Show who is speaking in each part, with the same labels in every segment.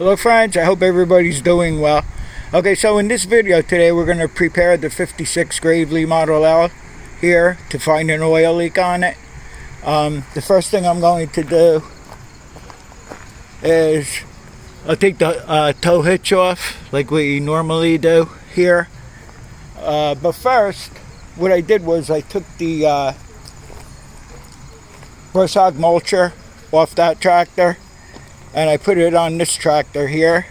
Speaker 1: Hello friends, I hope everybody's doing well. Okay, so in this video today we're going to prepare the 56 Gravely Model L here to find an oil leak on it. The first thing I'm going to do is I'll take the tow hitch off like we normally do here. But first, what I did was I took the brush hog mulcher off that tractor and I put it on this tractor here.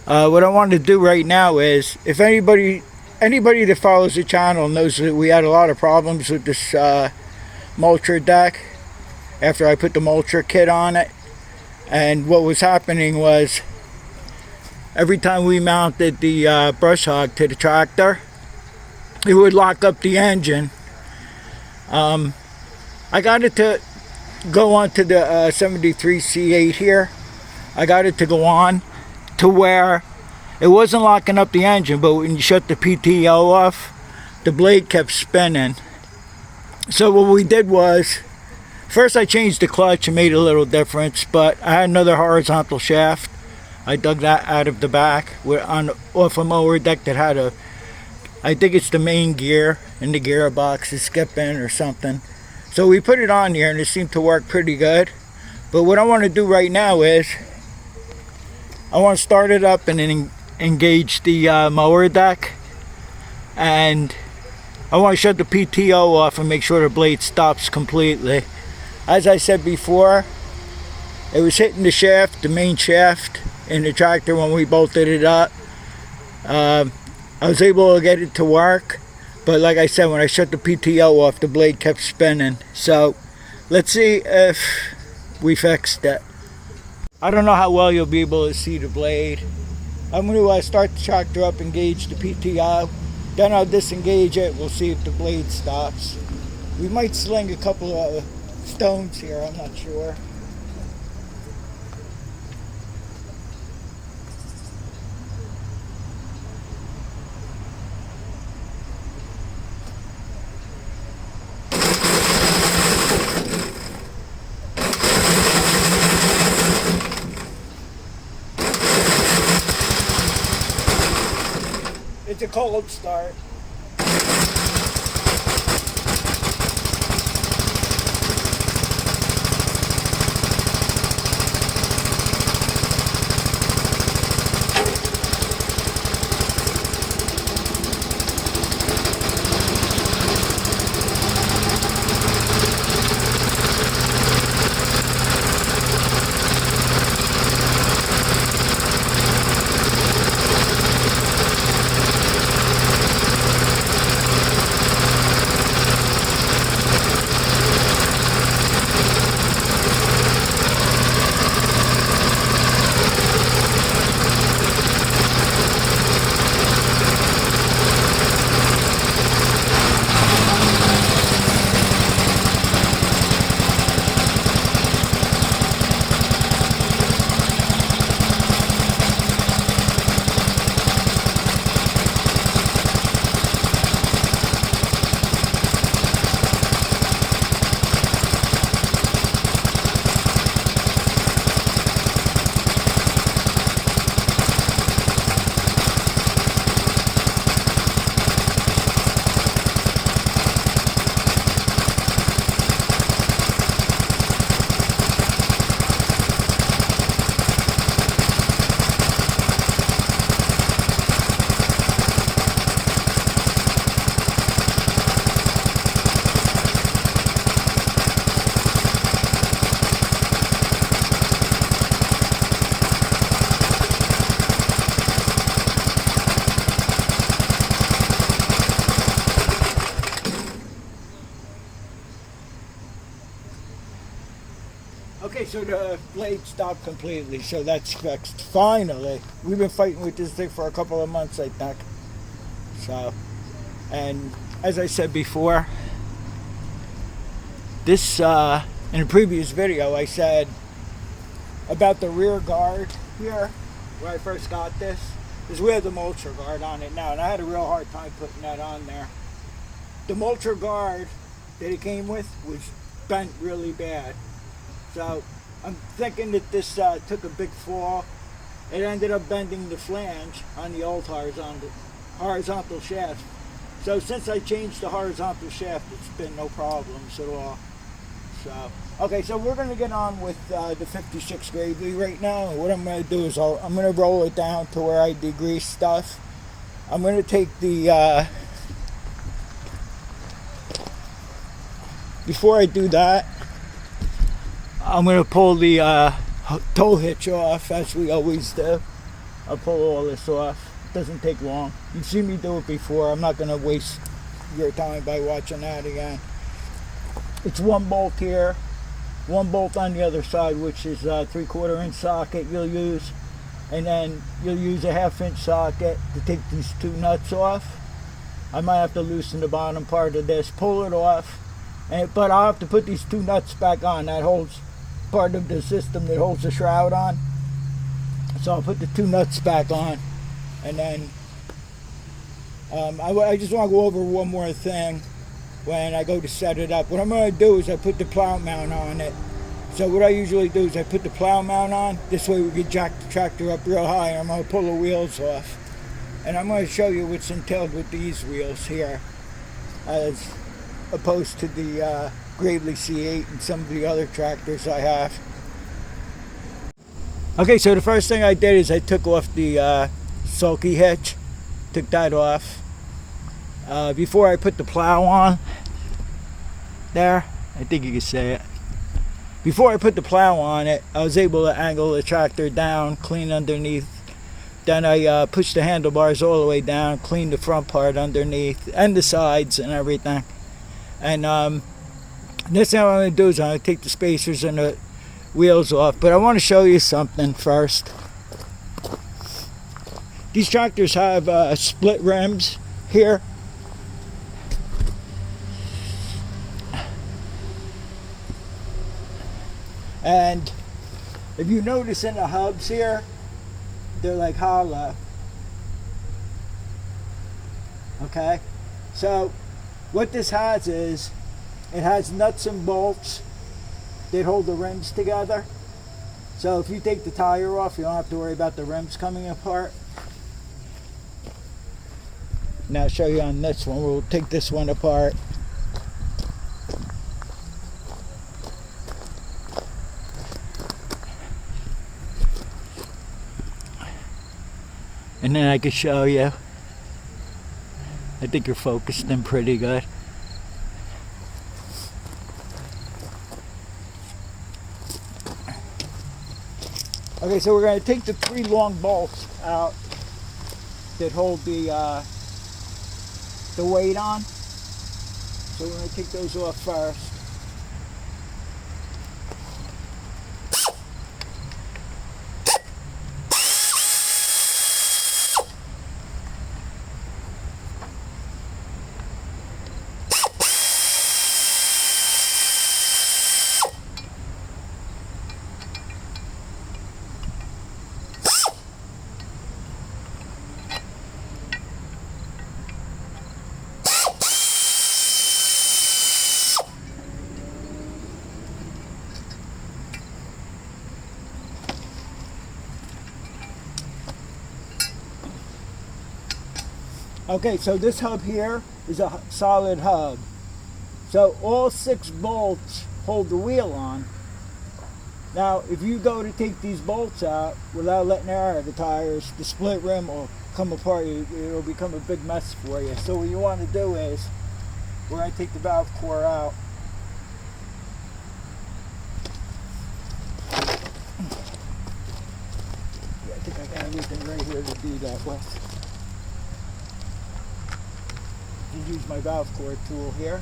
Speaker 1: What I want to do right now is, if anybody that follows the channel knows that we had a lot of problems with this mulcher deck after I put the mulcher kit on it. And what was happening was, every time we mounted the brush hog to the tractor, it would lock up the engine. I got it to go on to the 73 C8 here. I got it to go on to where it wasn't locking up the engine, but when you shut the PTO off, the blade kept spinning. So what we did was, first I changed the clutch and made a little difference, but I had another horizontal shaft. I dug that out of the back off a mower deck that had I think it's the main gear in the gearbox is skipping or something. So we put it on here and it seemed to work pretty good. But what I want to do right now is I want to start it up and then engage the mower deck, and I want to shut the PTO off and make sure the blade stops completely. As I said before, it was hitting the shaft, the main shaft in the tractor when we bolted it up. I was able to get it to work, but like I said, when I shut the PTO off, the blade kept spinning. So let's see if we fixed it. I don't know how well you'll be able to see the blade. I'm going to start the tractor up, engage the PTO, then I'll disengage it. We'll see if the blade stops. We might sling a couple of stones here, I'm not sure. It's a cold start. Okay, so the blade stopped completely, so that's fixed. Finally. We've been fighting with this thing for a couple of months, I think. So, and as I said before, this, in a previous video, I said about the rear guard here, where I first got this, is we have the mulcher guard on it now, and I had a real hard time putting that on there. The mulcher guard that it came with was bent really bad. So I'm thinking that this took a big fall it ended up bending the flange on the old horizontal shaft. So since I changed the horizontal shaft, it's been no problems at all. So, okay, so we're going to get on with the 56 Gravely right now. And what I'm going to do is I'm going to roll it down to where I degrease stuff. I'm going to take the, before I do that, I'm going to pull the tow hitch off, as we always do. I'll pull all this off. It doesn't take long. You've seen me do it before. I'm not going to waste your time by watching that again. It's one bolt here, one bolt on the other side, which is a 3/4 inch socket you'll use, and then you'll use a 1/2 inch socket to take these two nuts off. I might have to loosen the bottom part of this, pull it off, but I'll have to put these two nuts back on. That holds part of the system that holds the shroud on. So I'll put the two nuts back on, and then I just want to go over one more thing when I go to set it up. What I'm going to do is I put the plow mount on it. So what I usually do is I put the plow mount on. This way we can jack the tractor up real high, and I'm going to pull the wheels off. And I'm going to show you what's entailed with these wheels here, as opposed to the Gravely C8 and some of the other tractors I have. Okay, so the first thing I did is I took off the sulky hitch. Took that off. Before I put the plow on, there, I think you can say it. Before I put the plow on it, I was able to angle the tractor down, clean underneath. Then I pushed the handlebars all the way down, cleaned the front part underneath, and the sides and everything. And next thing I'm going to do is I'm going to take the spacers and the wheels off. But I want to show you something first. These tractors have split rims here. And if you notice in the hubs here, they're like hollow. Okay? So what this has is, it has nuts and bolts that hold the rims together. So if you take the tire off, you don't have to worry about the rims coming apart. Now I'll show you on this one. We'll take this one apart. And then I can show you. I think you're focused in pretty good. Okay, so we're going to take the 3 long bolts out that hold the weight on. So we're going to take those off first. Okay, so this hub here is a solid hub. So all 6 bolts hold the wheel on. Now, if you go to take these bolts out without letting air out of the tires, the split rim will come apart. It'll become a big mess for you. So what you want to do is, we're going to take the valve core out. Yeah, I think I got everything right here to do that with. Use my valve core tool here.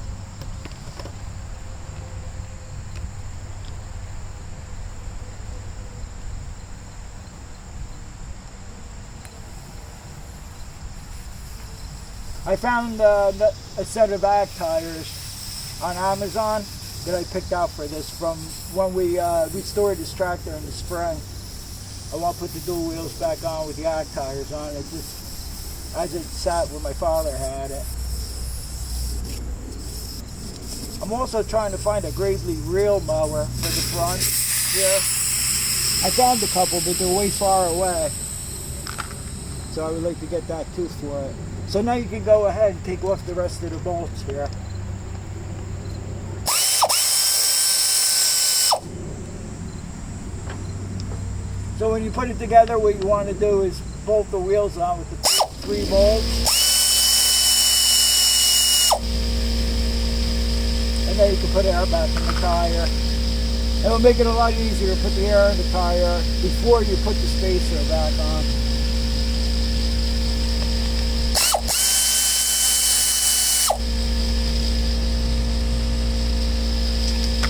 Speaker 1: I found a set of ag tires on Amazon that I picked out for this from when we restored this tractor in the spring. I want to put the dual wheels back on with the ag tires on it, just as it sat where my father had it. I'm also trying to find a Gravely reel mower for the front here. I found a couple, but they're way far away. So I would like to get that too for it. So now you can go ahead and take off the rest of the bolts here. So when you put it together, what you want to do is bolt the wheels on with the 3 bolts. And then you can put air back in the tire. It'll make it a lot easier to put the air in the tire before you put the spacer back on.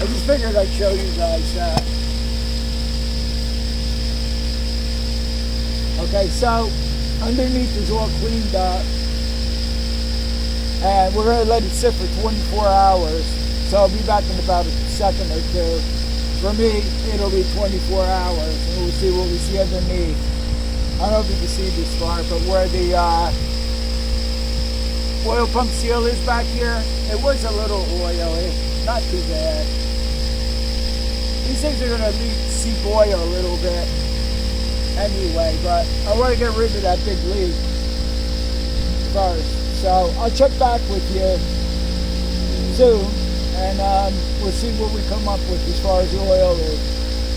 Speaker 1: I just figured I'd show you guys that. Okay, so underneath is all cleaned up. And we're going to let it sit for 24 hours. So I'll be back in about a second or two. For me, it'll be 24 hours. And we'll see what we see underneath. I don't know if you can see this far, but where the oil pump seal is back here, it was a little oily. Not too bad. These things are going to seep oil a little bit anyway, but I want to get rid of that big leak first. So I'll check back with you soon, and we'll see what we come up with as far as the oil is.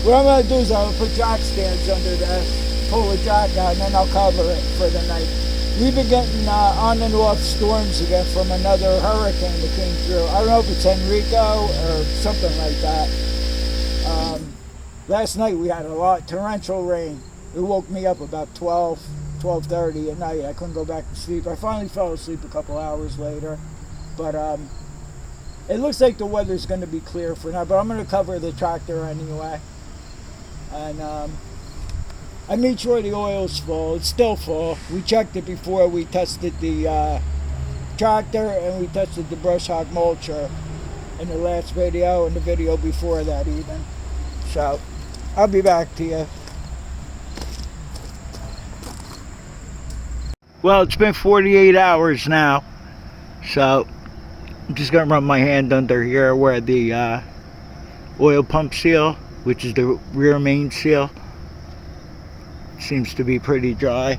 Speaker 1: What I'm going to do is I'll put jack stands under this, pull the jack out, and then I'll cover it for the night. We've been getting on and off storms again from another hurricane that came through. I don't know if it's Enrico or something like that. Last night we had a lot, torrential rain. It woke me up about 12:30 at night. I couldn't go back to sleep. I finally fell asleep a couple hours later. But it looks like the weather's going to be clear for now. But I'm going to cover the tractor anyway. And I made sure the oil's full. It's still full. We checked it before we tested the tractor, and we tested the brush hog mulcher in the last video and the video before that even. So I'll be back to you. Well, it's been 48 hours now, so I'm just going to run my hand under here where the oil pump seal, which is the rear main seal, seems to be pretty dry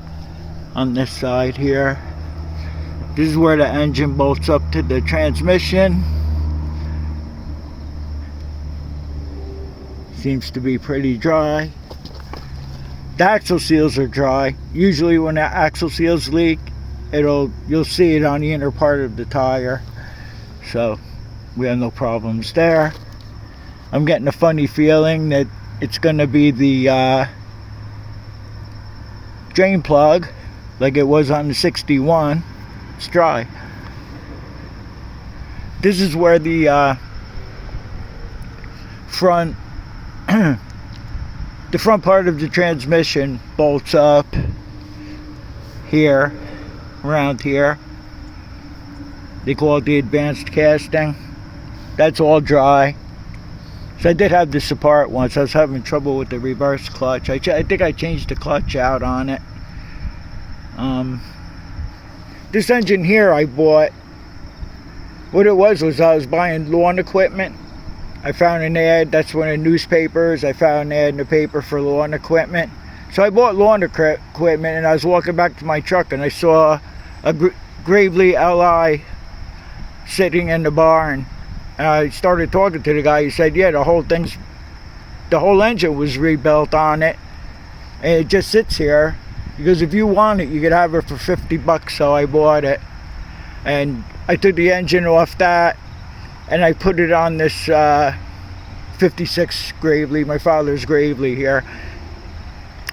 Speaker 1: on this side here. This is where the engine bolts up to the transmission. Seems to be pretty dry. The axle seals are dry. Usually when the axle seals leak, you'll see it on the inner part of the tire. So we have no problems there. I'm getting a funny feeling that it's going to be the drain plug like it was on the 61. It's dry. This is where the front the front part of the transmission bolts up here, around here. They call it the advanced casting. That's all dry. So I did have this apart once. I was having trouble with the reverse clutch. I think I changed the clutch out on it. This engine here I bought, what it was I was buying lawn equipment. I found an ad, that's one of the newspapers. I found an ad in the paper for lawn equipment. So I bought lawn equipment, and I was walking back to my truck and I saw a Gravely LI sitting in the barn. And I started talking to the guy. He said, yeah, the whole engine was rebuilt on it. And it just sits here. Because if you want it, you could have it for $50, so I bought it. And I took the engine off that, and I put it on this 56 Gravely, my father's Gravely here.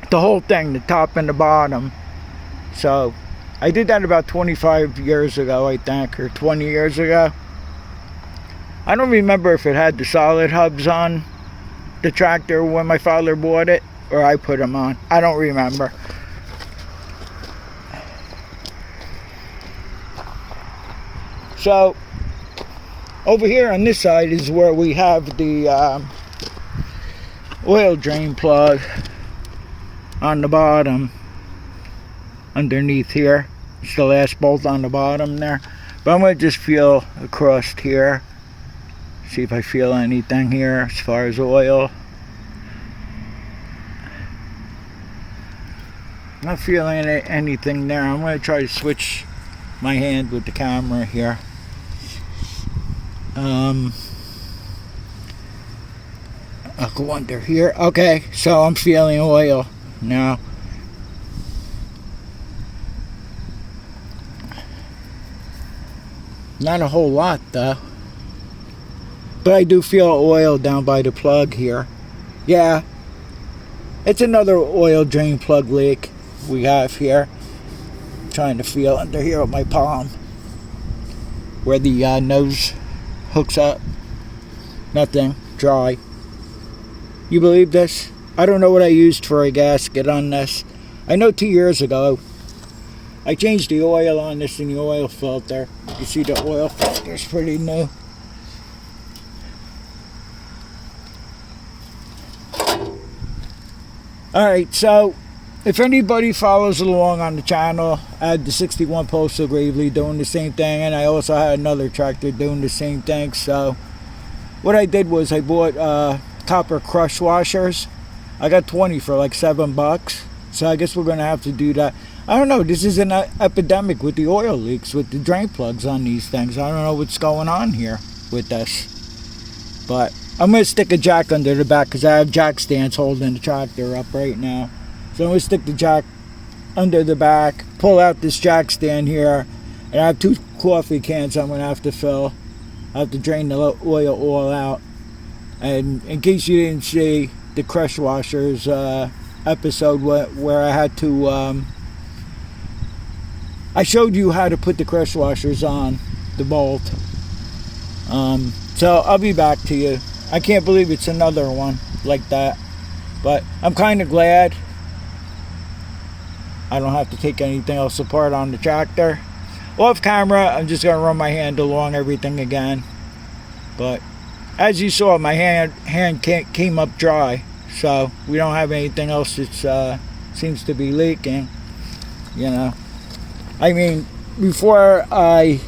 Speaker 1: The whole thing, the top and the bottom. So I did that about 25 years ago, I think, or 20 years ago. I don't remember if it had the solid hubs on the tractor when my father bought it, or I put them on. I don't remember. So over here on this side is where we have the oil drain plug on the bottom underneath here. It's the last bolt on the bottom there. But I'm going to just feel across here, see if I feel anything here as far as oil. Not feeling anything there. I'm going to try to switch my hand with the camera here. I'll go under here. Okay, so I'm feeling oil now. Not a whole lot though, but I do feel oil down by the plug here. Yeah, it's another oil drain plug leak we have here. I'm trying to feel under here with my palm where the nose hooks up. Nothing. Dry. You believe this? I don't know what I used for a gasket on this. I know 2 years ago I changed the oil on this in the oil filter. You see the oil filter is pretty new. Alright, so if anybody follows along on the channel, I had the 61 Postal Gravely doing the same thing, and I also had another tractor doing the same thing. So what I did was I bought copper crush washers. I got 20 for like $7. So I guess we're going to have to do that. I don't know, this is an epidemic with the oil leaks, with the drain plugs on these things. I don't know what's going on here with this. But I'm going to stick a jack under the back because I have jack stands holding the tractor up right now. So I'm going to stick the jack under the back, pull out this jack stand here, and I have 2 coffee cans I'm going to have to fill. I have to drain the oil all out. And in case you didn't see the crush washers episode where I had to... I showed you how to put the crush washers on the bolt. So I'll be back to you. I can't believe it's another one like that. But I'm kind of glad I don't have to take anything else apart on the tractor. Off camera, I'm just going to run my hand along everything again. But as you saw, my hand came up dry. So we don't have anything else that seems to be leaking. You know. I mean, before I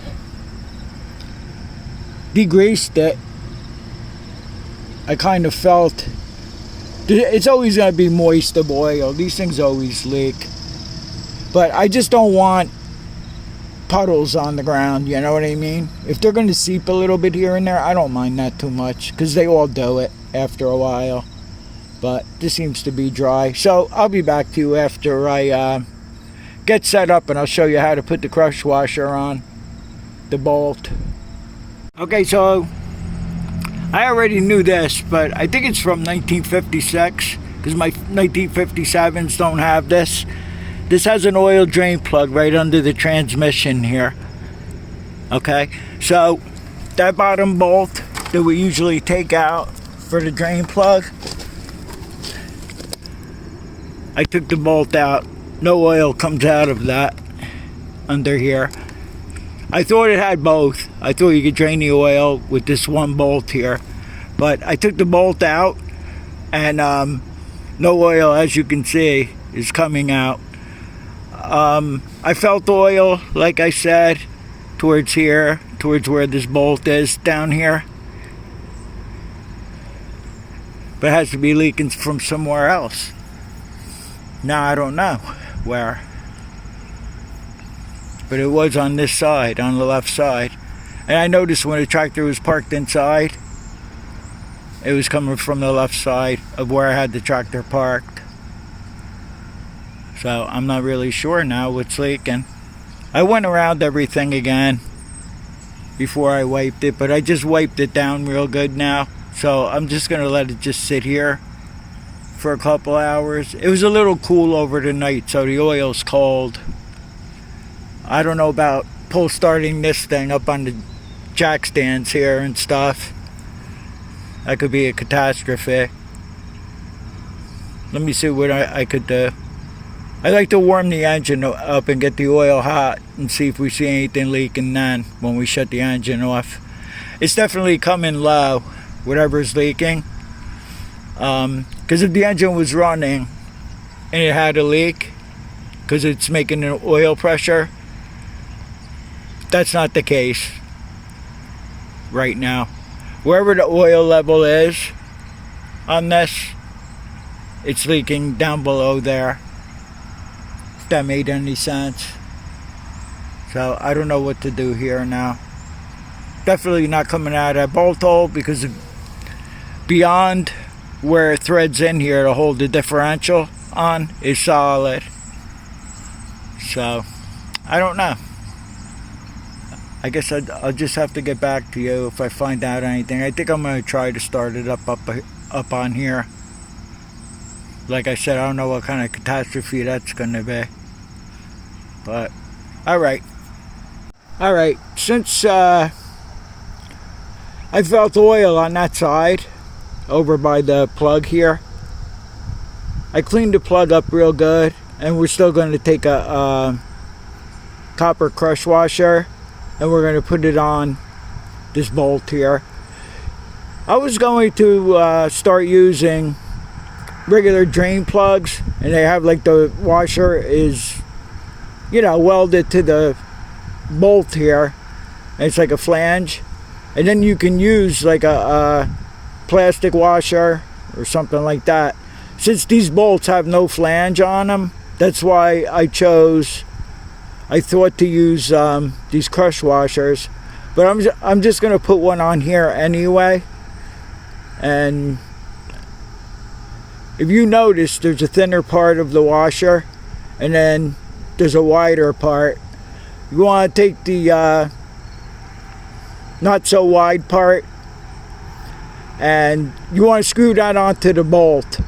Speaker 1: degreased it, I kind of felt it's always going to be moist of oil. These things always leak. But I just don't want puddles on the ground, you know what I mean? If they're going to seep a little bit here and there, I don't mind that too much because they all do it after a while. But this seems to be dry. So I'll be back to you after I... get set up, and I'll show you how to put the crush washer on the bolt. Okay, so I already knew this, but I think it's from 1956 because my 1957s don't have this. This has an oil drain plug right under the transmission here. Okay, so that bottom bolt that we usually take out for the drain plug, I took the bolt out. No oil comes out of that under here. I thought it had both. I thought you could drain the oil with this one bolt here. But I took the bolt out and no oil, as you can see, is coming out. I felt oil, like I said, towards here, towards where this bolt is down here. But it has to be leaking from somewhere else. Now I don't know where, but it was on this side, on the left side. And I noticed when the tractor was parked inside, it was coming from the left side of where I had the tractor parked. So I'm not really sure now what's leaking. I went around everything again before I wiped it, but I just wiped it down real good now. So I'm just gonna let it just sit here for a couple hours. It was a little cool over the night, so the oil's cold. I don't know about pull starting this thing up on the jack stands here and stuff. That could be a catastrophe. Let me see what I could do. I like to warm the engine up and get the oil hot and see if we see anything leaking then when we shut the engine off. It's definitely coming low, whatever's leaking. Because if the engine was running and it had a leak because it's making an oil pressure, that's not the case right now. Wherever the oil level is on this, it's leaking down below there. if that made any sense. So I don't know what to do here now. Definitely not coming out of that bolt hole, because beyond where it threads in here to hold the differential on is solid. So I don't know. I guess I'll just have to get back to you if I find out anything. I think I'm going to try to start it up on here. Like I said, I don't know what kind of catastrophe that's going to be. But alright, since I felt oil on that side over by the plug here, I cleaned the plug up real good, and we're still going to take a copper crush washer and we're going to put it on this bolt here. I was going to start using regular drain plugs, and they have like the washer is, you know, welded to the bolt here, and it's like a flange, and then you can use like a plastic washer or something like that. Since these bolts have no flange on them, that's why I thought to use these crush washers, but I'm just gonna put one on here anyway. And if you notice, there's a thinner part of the washer, and then there's a wider part. You want to take the not so wide part, and you want to screw that onto the bolt,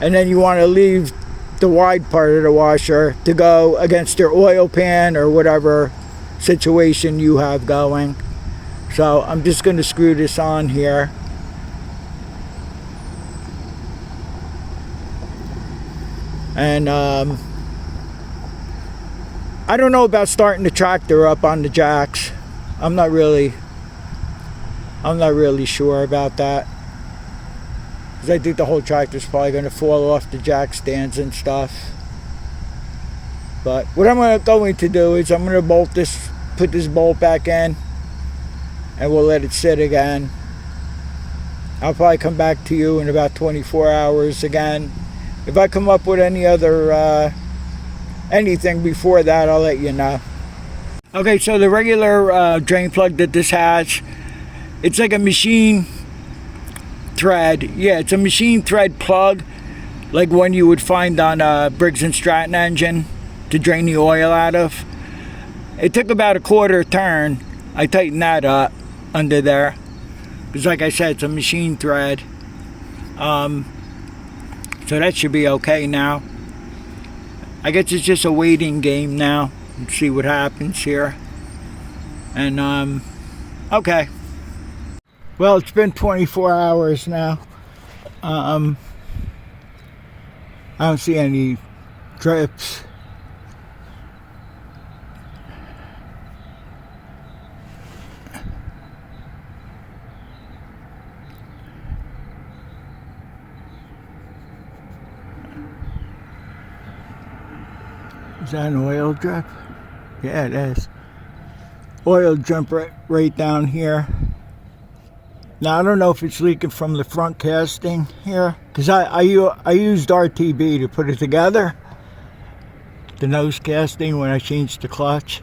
Speaker 1: and then you want to leave the wide part of the washer to go against your oil pan or whatever situation you have going. So I'm just going to screw this on here. And I don't know about starting the tractor up on the jacks. I'm not really sure about that, because I think the whole tractor's probably going to fall off the jack stands and stuff. But what I'm going to do is I'm going to put this bolt back in, and we'll let it sit again. I'll probably come back to you in about 24 hours again. If I come up with any other anything before that, I'll let you know. Okay, so the regular drain plug that this has, it's like a machine thread. Yeah, it's a machine thread plug, like one you would find on a Briggs & Stratton engine to drain the oil out of. It took about a quarter turn. I tightened that up under there, because like I said, it's a machine thread. So that should be okay now. I guess it's just a waiting game now. Let's see what happens here. And okay. Well, it's been 24 hours now. I don't see any drips. Is that an oil drip? Yeah, it is. Oil drip right down here. Now, I don't know if it's leaking from the front casting here, because I used RTB to put it together, the nose casting, when I changed the clutch.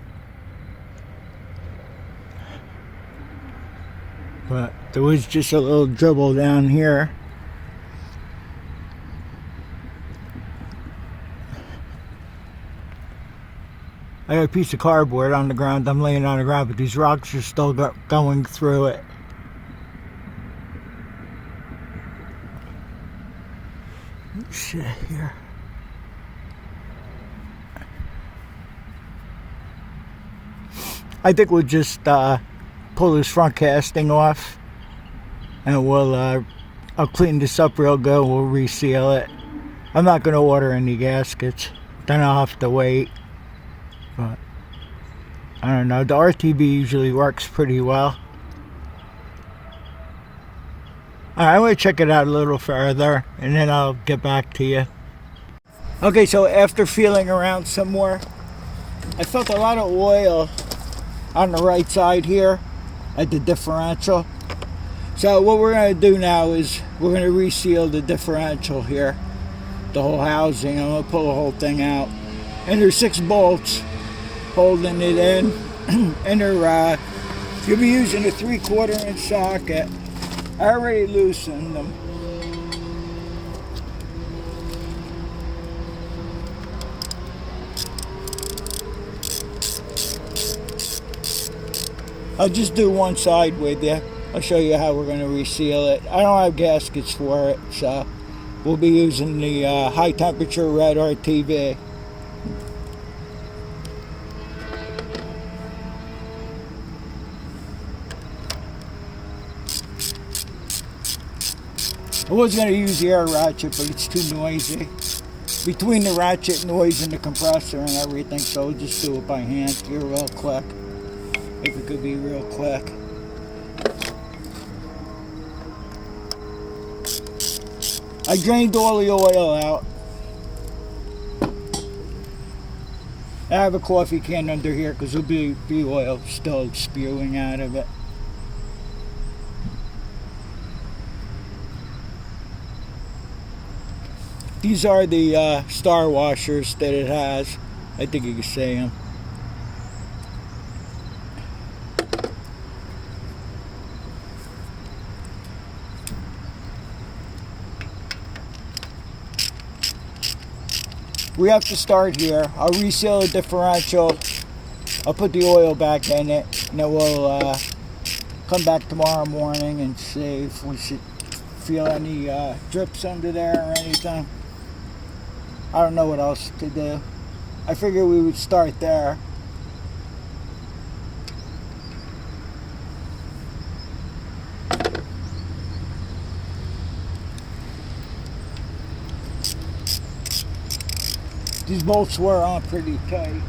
Speaker 1: But there was just a little dribble down here. I got a piece of cardboard on the ground. I'm laying on the ground, but these rocks are still going through it. Let's see here. I think we'll just pull this front casting off, and we'll I'll clean this up real good. We'll reseal it. I'm not going to order any gaskets. Then I'll have to wait. But I don't know. The RTB usually works pretty well. I'm going to check it out a little further, and then I'll get back to you. Okay, so after feeling around some more, I felt a lot of oil on the right side here at the differential. So what we're going to do now is we're going to reseal the differential here, the whole housing. I'm going to pull the whole thing out. and there's 6 bolts holding it in. And they're you'll be using a 3/4 inch socket. I already loosened them. I'll just do one side with you. I'll show you how we're going to reseal it. I don't have gaskets for it, so we'll be using the high temperature red RTV. I was going to use the air ratchet, but it's too noisy. Between the ratchet noise and the compressor and everything, so we'll just do it by hand here real quick. If it could be real quick. I drained all the oil out. I have a coffee can under here because there'll be oil still spewing out of it. These are the star washers that it has. I think you can see them. We have to start here. I'll reseal the differential. I'll put the oil back in it, and then we'll come back tomorrow morning and see if we should feel any drips under there or anything. I don't know what else to do. I figured we would start there. These bolts were on pretty tight.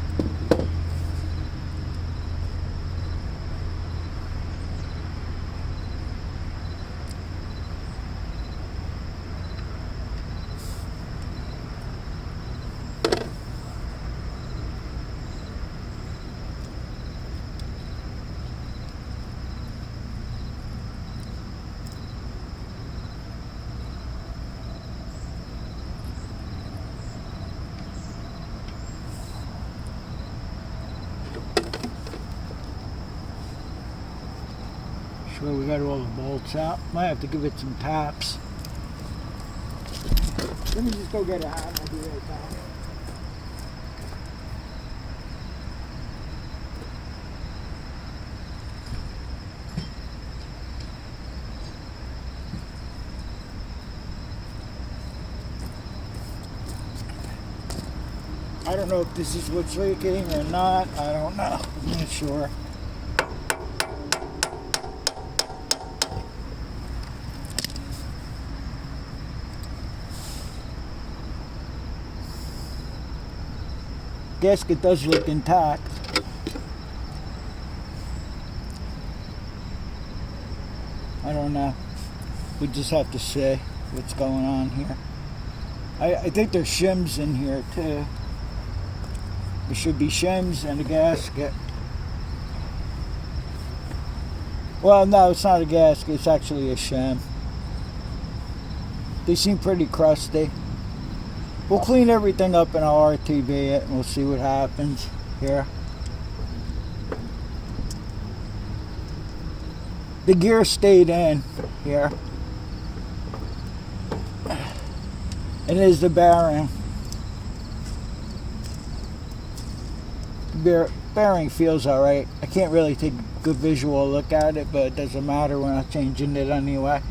Speaker 1: Sure, we got all the bolts out. Might have to give it some taps. Let me just go get a hat. I'll be right back. I don't know if this is what's leaking or not. I don't know. I'm not sure. Gasket does look intact. I don't know. We just have to see what's going on here. I think there's shims in here too. There should be shims and a gasket. Well, no, it's not a gasket. It's actually a shim. They seem pretty crusty. We'll clean everything up and I'll RTV it and we'll see what happens here. The gear stayed in here. It is the bearing. The bearing feels alright. I can't really take a good visual look at it, but it doesn't matter when I'm changing it anyway.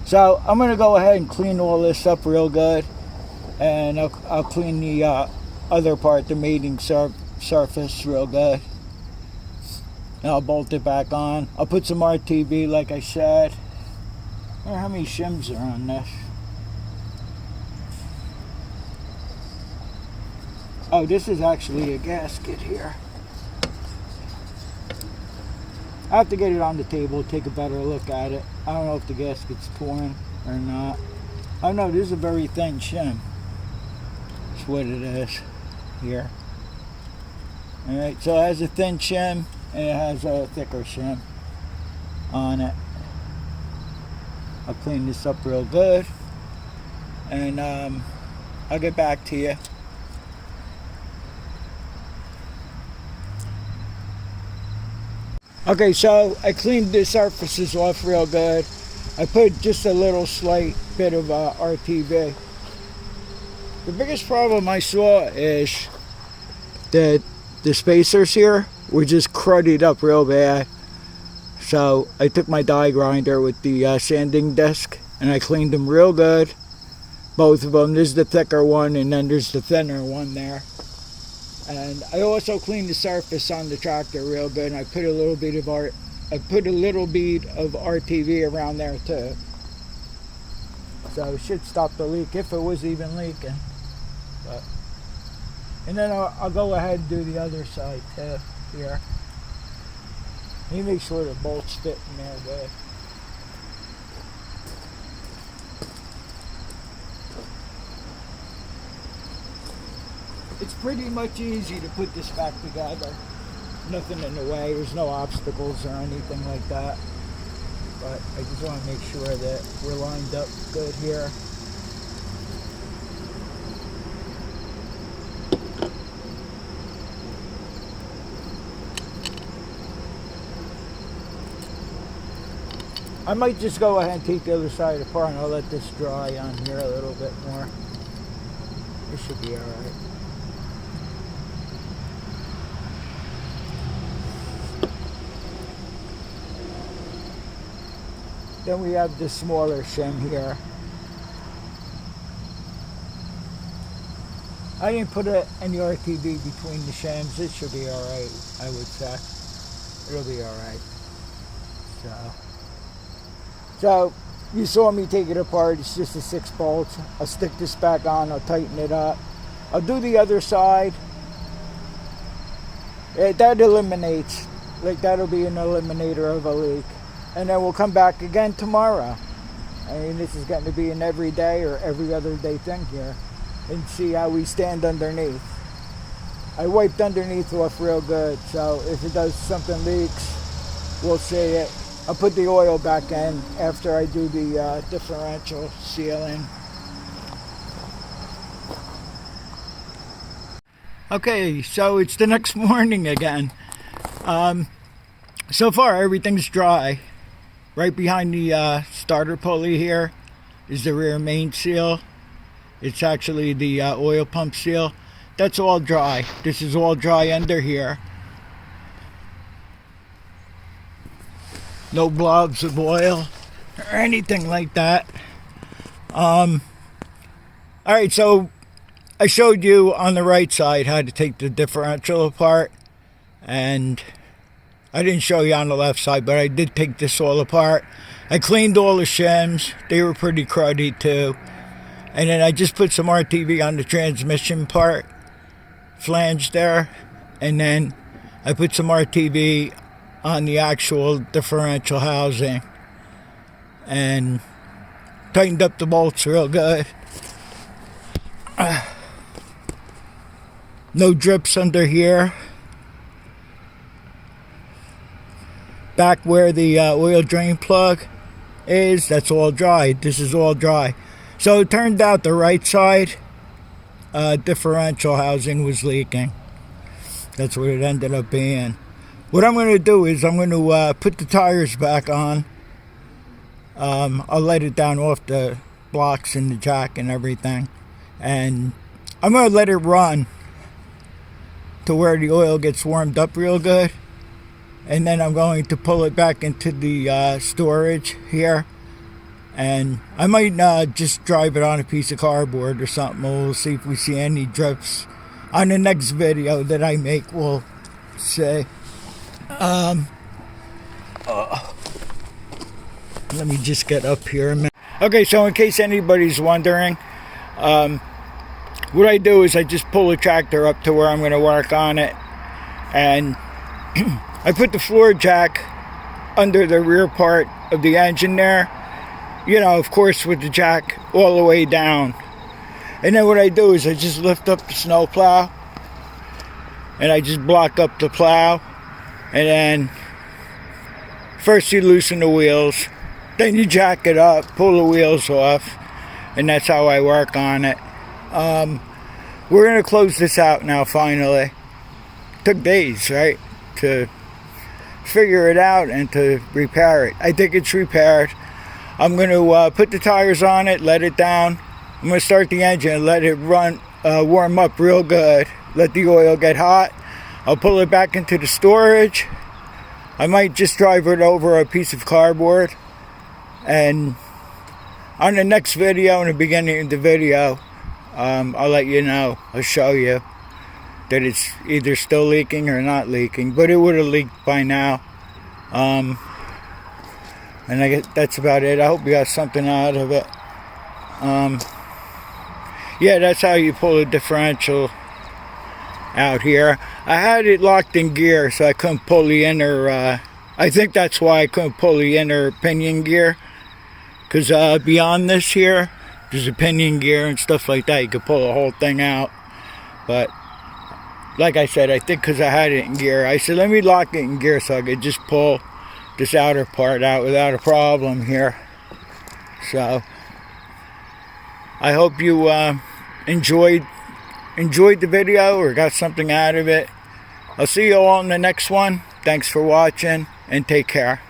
Speaker 1: So I'm going to go ahead and clean all this up real good. And I'll clean the other part, the mating surface, real good. And I'll bolt it back on. I'll put some RTV, like I said. I wonder how many shims are on this. Oh, this is actually a gasket here. I have to get it on the table, take a better look at it. I don't know if the gasket's torn or not. Oh no, this is a very thin shim. That's what it is here. Alright, so it has a thin shim and it has a thicker shim on it. I'll clean this up real good and I'll get back to you. Okay, so I cleaned the surfaces off real good. I put just a little slight bit of RTV. The biggest problem I saw is that the spacers here were just cruddied up real bad. So I took my die grinder with the sanding disc and I cleaned them real good. Both of them. There's the thicker one and then there's the thinner one there. And I also cleaned the surface on the tractor real good. And I put a little bit of RTV around there too. So it should stop the leak if it was even leaking. But, and then I'll go ahead and do the other side too here. You make sure the bolts fit in there good. It's pretty much easy to put this back together. Nothing in the way, there's no obstacles or anything like that. But I just want to make sure that we're lined up good here. I might just go ahead and take the other side apart and I'll let this dry on here a little bit more. This should be alright. Then we have the smaller shim here. I didn't put any RTV between the shims. It should be alright, I would say. It'll be alright. So you saw me take it apart. It's just a 6 bolts. I'll stick this back on. I'll tighten it up. I'll do the other side. That eliminates. Like that'll be an eliminator of a leak. And then we'll come back again tomorrow. I mean, this is going to be an everyday or every other day thing here. And see how we stand underneath. I wiped underneath off real good. So if it does something leaks, we'll see it. I'll put the oil back in after I do the differential sealing. Okay, so it's the next morning again. So far everything's dry. Right behind the starter pulley here is the rear main seal. It's actually the oil pump seal. That's all dry. This is all dry under here. No blobs of oil or anything like that. Alright, so I showed you on the right side how to take the differential apart, and I didn't show you on the left side, but I did take this all apart. I cleaned all the shims. They were pretty cruddy too. And then I just put some RTV on the transmission part, flange there. And then I put some RTV on the actual differential housing. And tightened up the bolts real good. No drips under here. Back where the oil drain plug is, that's all dry. This is all dry. So it turned out the right side differential housing was leaking. That's what it ended up being. What I'm going to do is I'm going to put the tires back on. I'll let it down off the blocks and the jack and everything. And I'm going to let it run to where the oil gets warmed up real good. And then I'm going to pull it back into the storage here. And I might just drive it on a piece of cardboard or something. We'll see if we see any drips on the next video that I make. We'll see. Let me just get up here a minute. Okay, so in case anybody's wondering, what I do is I just pull the tractor up to where I'm going to work on it. And I put the floor jack under the rear part of the engine there. You know, of course, with the jack all the way down. And then what I do is I just lift up the snow plow. And I just block up the plow. And then first you loosen the wheels. Then you jack it up, pull the wheels off. And that's how I work on it. We're going to close this out now, finally. It took days, right? To figure it out and to repair it. I think it's repaired. I'm going to put the tires on it, let it down. I'm going to start the engine and let it run, warm up real good. Let the oil get hot. I'll pull it back into the storage. I might just drive it over a piece of cardboard. And on the next video, in the beginning of the video, I'll let you know. I'll show you that it's either still leaking or not leaking. But it would have leaked by now. And I guess that's about it. I hope you got something out of it. Yeah, that's how you pull a differential out here. I had it locked in gear, so I couldn't pull the inner, I think that's why I couldn't pull the inner pinion gear. Because beyond this here, there's a pinion gear and stuff like that. You could pull the whole thing out. But, like I said, I think because I had it in gear, I said, let me lock it in gear so I could just pull this outer part out without a problem here. So I hope you enjoyed the video or got something out of it. I'll see you all in the next one. Thanks for watching and take care.